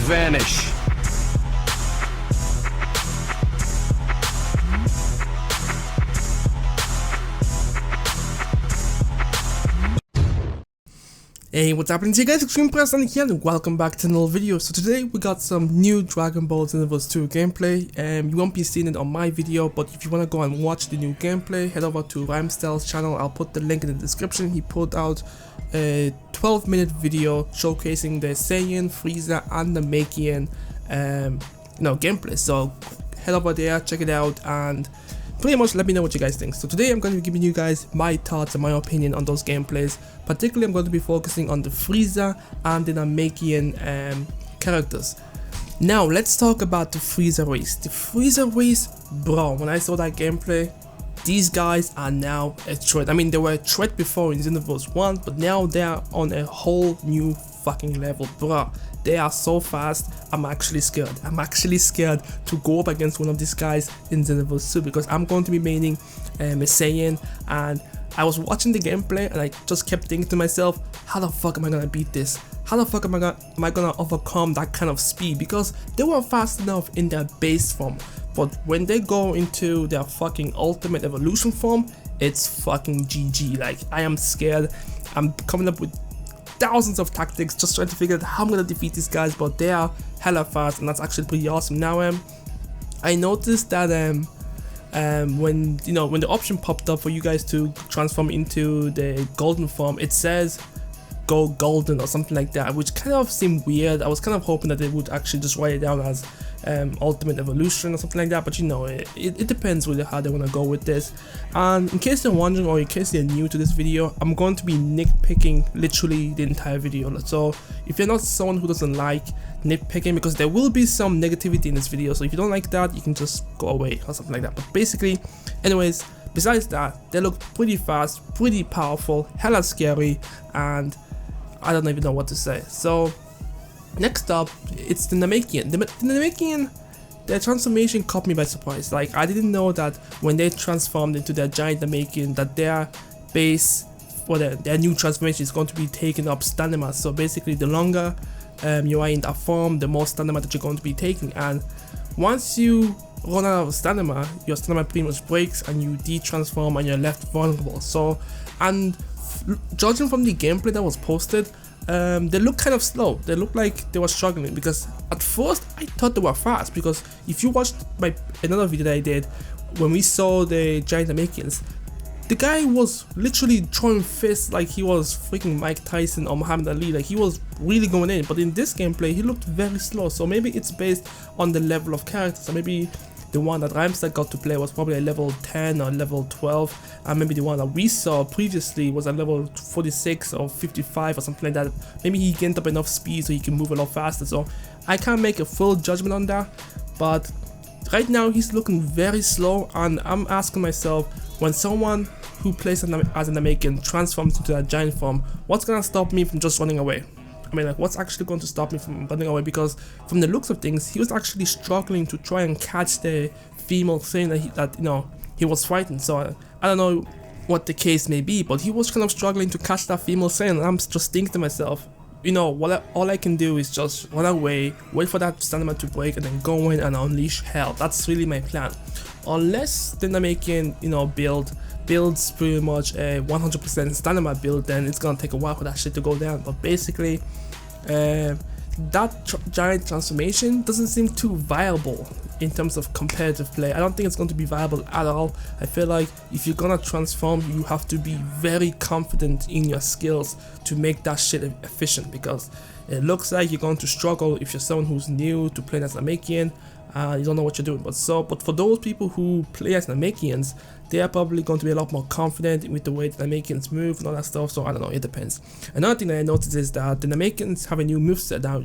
vanish. Hey, what's happening to you guys? Extreme Press here and welcome back to another video. So today we got some new Dragon Ball Xenoverse 2 gameplay. You won't be seeing it on my video, but if you want to go and watch the new gameplay, head over to Rhymestyle's channel. I'll put the link in the description. He put out a 12-minute video showcasing the Saiyan, Frieza and the Namekian gameplay. So head over there, check it out, and pretty much let me know what you guys think. So today I'm going to be giving you guys my thoughts and my opinion on those gameplays. Particularly I'm going to be focusing on the Frieza and the Namekian characters. Now let's talk about the Frieza race. The Frieza race, bro, when I saw that gameplay, these guys are now a threat. I mean, they were a threat before in Xenoverse 1, but now they are on a whole new fucking level, bro. They are so fast. I'm actually scared. I'm actually scared to go up against one of these guys in Xenoverse 2 because I'm going to be maining a Saiyan, and I was watching the gameplay and I just kept thinking to myself, how the fuck am I gonna beat this? How the fuck am I gonna overcome that kind of speed? Because they were fast enough in their base form, but when they go into their fucking ultimate evolution form, it's fucking GG. Like, I am scared. I'm coming up with thousands of tactics just trying to figure out how I'm gonna defeat these guys, but they are hella fast and that's actually pretty awesome. Now I noticed that when the option popped up for you guys to transform into the golden form, it says go golden or something like that, which kind of seemed weird. I was kind of hoping that they would actually just write it down as ultimate evolution or something like that, but it depends really how they want to go with this. And in case you're wondering, or in case you're new to this video, I'm going to be nitpicking literally the entire video. So if you're not someone who doesn't like nitpicking, because there will be some negativity in this video, so if you don't like that, you can just go away or something like that. But basically, anyways, besides that, they look pretty fast, pretty powerful, hella scary, and I don't even know what to say. So next up, it's the Namekian. The Namekian, their transformation caught me by surprise. Like, I didn't know that when they transformed into their giant Namekian, that their base for their new transformation is going to be taking up stamina. So basically, the longer you are in that form, the more stamina that you're going to be taking. And once you run out of stamina, your stamina pretty much breaks and you de-transform and you're left vulnerable. So, and judging from the gameplay that was posted, they look kind of slow. They look like they were struggling, because at first I thought they were fast, because if you watched another video that I did when we saw the giant Namekians, the guy was literally throwing fists like he was freaking Mike Tyson or Muhammad Ali. Like, he was really going in, but in this gameplay he looked very slow. So maybe it's based on the level of characters. So maybe the one that Rhymestyles got to play was probably a level 10 or level 12, and maybe the one that we saw previously was a level 46 or 55 or something like that. Maybe he gained up enough speed so he can move a lot faster. So I can't make a full judgment on that, but right now he's looking very slow, and I'm asking myself, when someone who plays as a Namekian transforms into that giant form, what's gonna stop me from just running away? I mean, like, what's actually going to stop me from running away? Because from the looks of things, he was actually struggling to try and catch the female saying that he was fighting. So I don't know what the case may be, but he was kind of struggling to catch that female saying, and I'm just thinking to myself, all I can do is just run away, wait for that stamina to break, and then go in and unleash hell. That's really my plan. Unless the Namekian, builds pretty much a 100% stamina build, then it's gonna take a while for that shit to go down. But basically, that giant transformation doesn't seem too viable in terms of competitive play. I don't think it's going to be viable at all. I feel like if you're gonna transform, you have to be very confident in your skills to make that shit efficient, because it looks like you're going to struggle if you're someone who's new to playing as a Namekian. You don't know what you're doing. But for those people who play as Namekians, they are probably going to be a lot more confident with the way the Namekians move and all that stuff. So I don't know, it depends. Another thing that I noticed is that the Namekians have a new moveset. Now,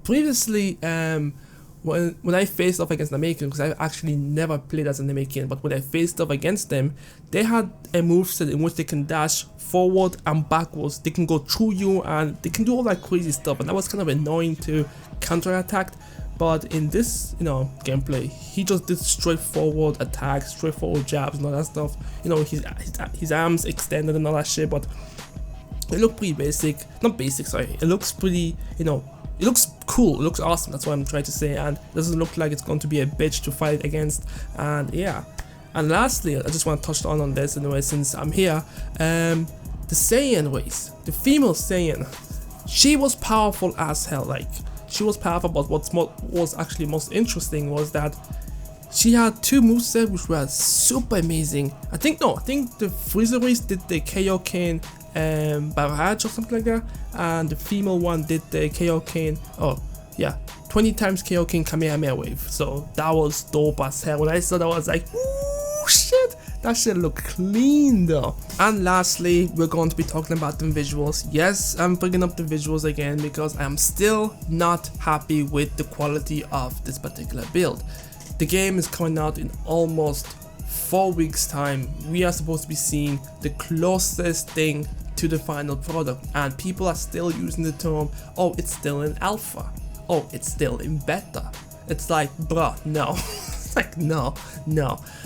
previously, when I faced off against Namekians, because I actually never played as a Namekian, but when I faced off against them, they had a moveset in which they can dash forward and backwards. They can go through you and they can do all that crazy stuff, and that was kind of annoying to counterattack. But in this, gameplay, he just did straightforward attacks, straightforward jabs and all that stuff. His arms extended and all that shit, but it looked pretty basic. Not basic, sorry. It looks pretty, it looks cool, it looks awesome, that's what I'm trying to say, and it doesn't look like it's going to be a bitch to fight against. And yeah, and lastly, I just want to touch on this anyway since I'm here. The Saiyan race, the female Saiyan, she was powerful as hell. Like, she was powerful, but what was actually most interesting was that she had two movesets which were super amazing. I think the Frieza race did the Kaioken barrage or something like that, and the female one did the Kaioken, 20 times Kaioken Kamehameha wave. So that was dope as hell. When I saw that, I was like, ooh, shit, that shit look clean though. And lastly, we're going to be talking about the visuals. Yes, I'm bringing up the visuals again because I'm still not happy with the quality of this particular build. The game is coming out in almost 4 weeks time. We are supposed to be seeing the closest thing to the final product, and people are still using the term, oh, it's still in alpha, oh, it's still in beta. It's like, bruh, no. It's like, no.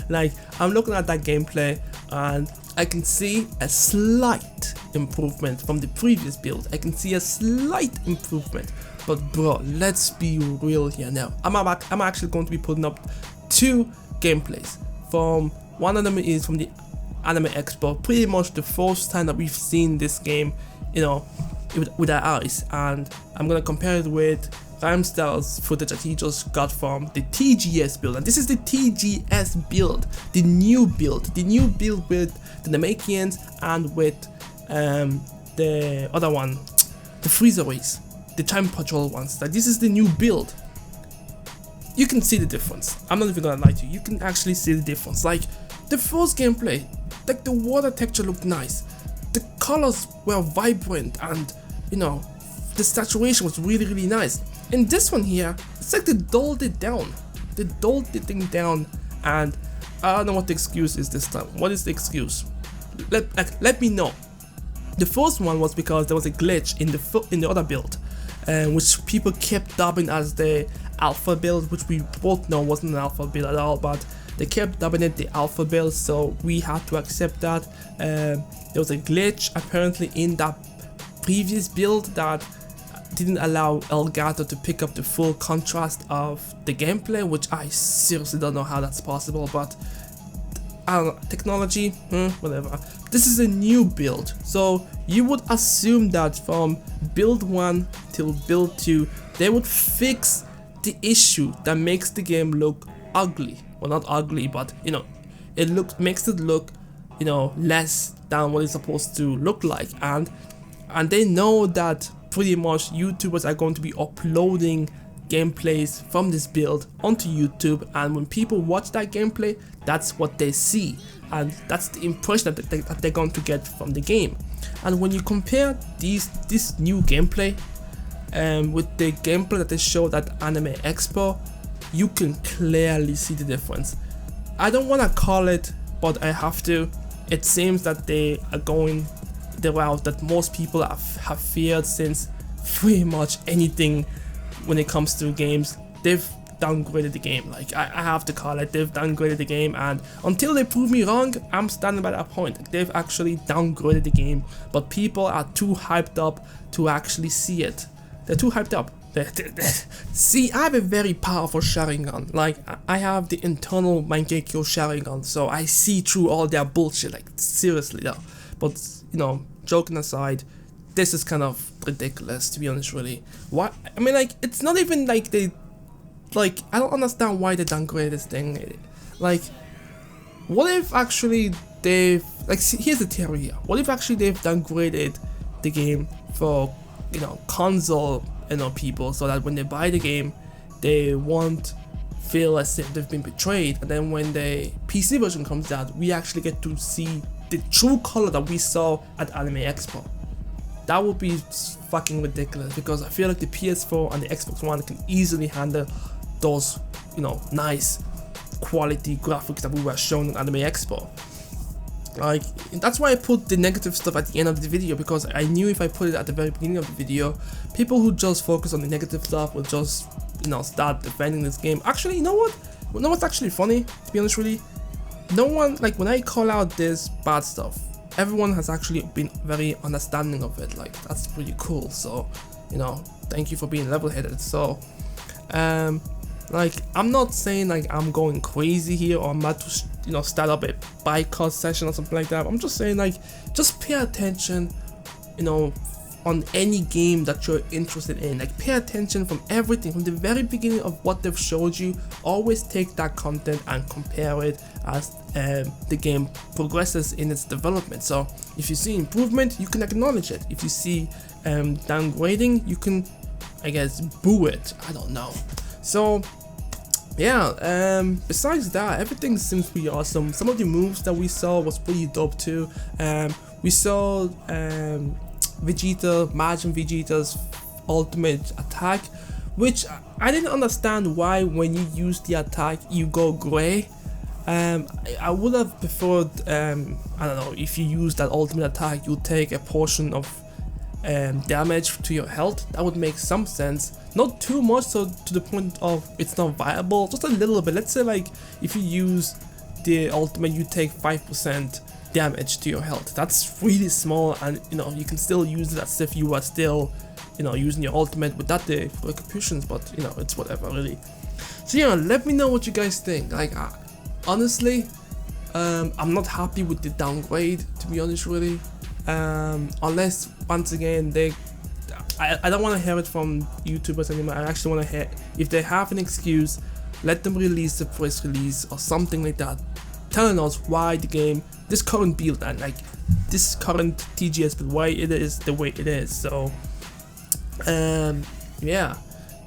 Like, I'm looking at that gameplay and I can see a slight improvement from the previous build. I can see a slight improvement. But bro, let's be real here now. I'm actually going to be putting up 2 gameplays. One of them is from the Anime Expo, pretty much the first time that we've seen this game, you know, with our eyes, and I'm gonna compare it with Rhymestyl's footage that he just got from the TGS build. And this is the TGS build, the new build with the Namekians and with the other one, the Frieza race, the Time Patrol ones. Like, this is the new build. You can see the difference. I'm not even gonna lie to you. You can actually see the difference. Like, the first gameplay, like, the water texture looked nice. The colors were vibrant, and you know, the saturation was really nice. In this one here, it's like they dulled it down. They dulled the thing down, and I don't know what the excuse is this time. What is the excuse? Let me know. The first one was because there was a glitch in the other build, which people kept dubbing as the alpha build, which we both know wasn't an alpha build at all, but they kept dubbing it the alpha build, so we had to accept that. There was a glitch apparently in that previous build that didn't allow Elgato to pick up the full contrast of the gameplay, which I seriously don't know how that's possible, but I don't know, technology, whatever. This is a new build, so you would assume that from build 1 till build 2 they would fix the issue that makes the game look ugly. Well, not ugly, but you know, makes it look, you know, less than what it's supposed to look like, and they know that pretty much YouTubers are going to be uploading gameplays from this build onto YouTube, and when people watch that gameplay, that's what they see, and that's the impression that they're going to get from the game. And when you compare this new gameplay with the gameplay that they showed at Anime Expo, you can clearly see the difference. I don't want to call it, but I have to. It seems that they are going the route that most people have feared since pretty much anything when it comes to games. They've downgraded the game. Like, I have to call it, they've downgraded the game, and until they prove me wrong, I'm standing by that point. Like, they've actually downgraded the game, but people are too hyped up to actually see it. They're too hyped up. See, I have a very powerful Sharingan. Like, I have the internal Mangekyo Sharingan, so I see through all their bullshit. Like, seriously though. But you know, joking aside, this is kind of ridiculous, to be honest. Really, why? I mean, like, it's not even like they, like, I don't understand why they downgraded this thing. Like, what if actually they've, like, see, here's the theory here. What if actually they've downgraded the game for, you know, console, you know, people, so that when they buy the game, they won't feel as if they've been betrayed, and then when the PC version comes out, we actually get to see the true color that we saw at Anime Expo. That would be fucking ridiculous, because I feel like the PS4 and the Xbox One can easily handle those, you know, nice quality graphics that we were shown at Anime Expo. Like, that's why I put the negative stuff at the end of the video, because I knew if I put it at the very beginning of the video, people who just focus on the negative stuff will just, you know, start defending this game. Actually, you know what? You know what's actually funny, to be honest, really? No one, like, when I call out this bad stuff, everyone has actually been very understanding of it. Like, that's pretty cool. So you know, thank you for being level-headed. So like, I'm not saying like I'm going crazy here, or I'm about to, you know, start up a boycott session or something like that. I'm just saying, like, just pay attention, you know, on any game that you're interested in. Like, pay attention from everything, from the very beginning of what they've showed you. Always take that content and compare it as the game progresses in its development. So if you see improvement, you can acknowledge it. If you see downgrading, you can, I guess, boo it. I don't know. So yeah, besides that, everything seems pretty awesome. Some of the moves that we saw was pretty dope too. We saw Majin Vegeta's ultimate attack, which I didn't understand why when you use the attack you go gray. I would have preferred, I don't know, if you use that ultimate attack you take a portion of damage to your health. That would make some sense. Not too much, so to the point of it's not viable, just a little bit. Let's say, like, if you use the ultimate you take 5% damage to your health. That's really small, and you know, you can still use it as if you are still, you know, using your ultimate without the repercussions, but you know, it's whatever really. So yeah, let me know what you guys think. Like, honestly, I'm not happy with the downgrade, to be honest, really. Unless once again I don't want to hear it from YouTubers anymore. I actually want to hear, if they have an excuse, let them release the press release or something like that, telling us why the game, this current build and like this current TGS build, why it is the way it is. So yeah,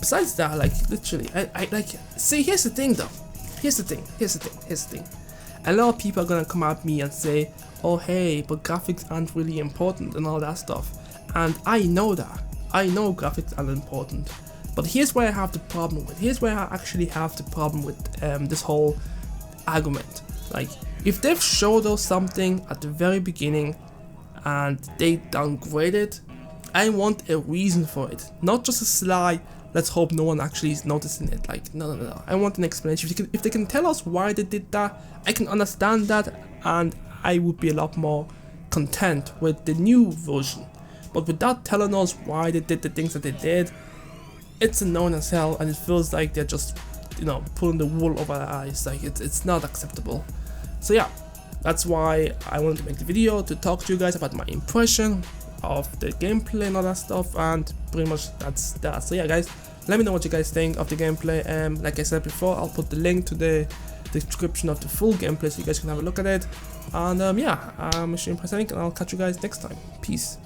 besides that, like, literally, I like, see, here's the thing though, here's the thing. A lot of people are gonna come at me and say, oh hey, but graphics aren't really important and all that stuff, and I know that. I know graphics are important, but here's where I have the problem with. Here's where I actually have the problem with this whole argument. Like, if they've showed us something at the very beginning and they downgrade it, I want a reason for it, not just a sly, let's hope no one actually is noticing it. Like, no. I want an explanation. If they can tell us why they did that, I can understand that, and I would be a lot more content with the new version. But without telling us why they did the things that they did, it's annoying as hell, and it feels like they're just, you know, pulling the wool over our eyes. Like, it's not acceptable. So yeah, that's why I wanted to make the video, to talk to you guys about my impression of the gameplay and all that stuff, and pretty much that's that. So yeah guys, let me know what you guys think of the gameplay. Like I said before, I'll put the link to the description of the full gameplay so you guys can have a look at it. And yeah, I'm Mission Impressing, and I'll catch you guys next time. Peace.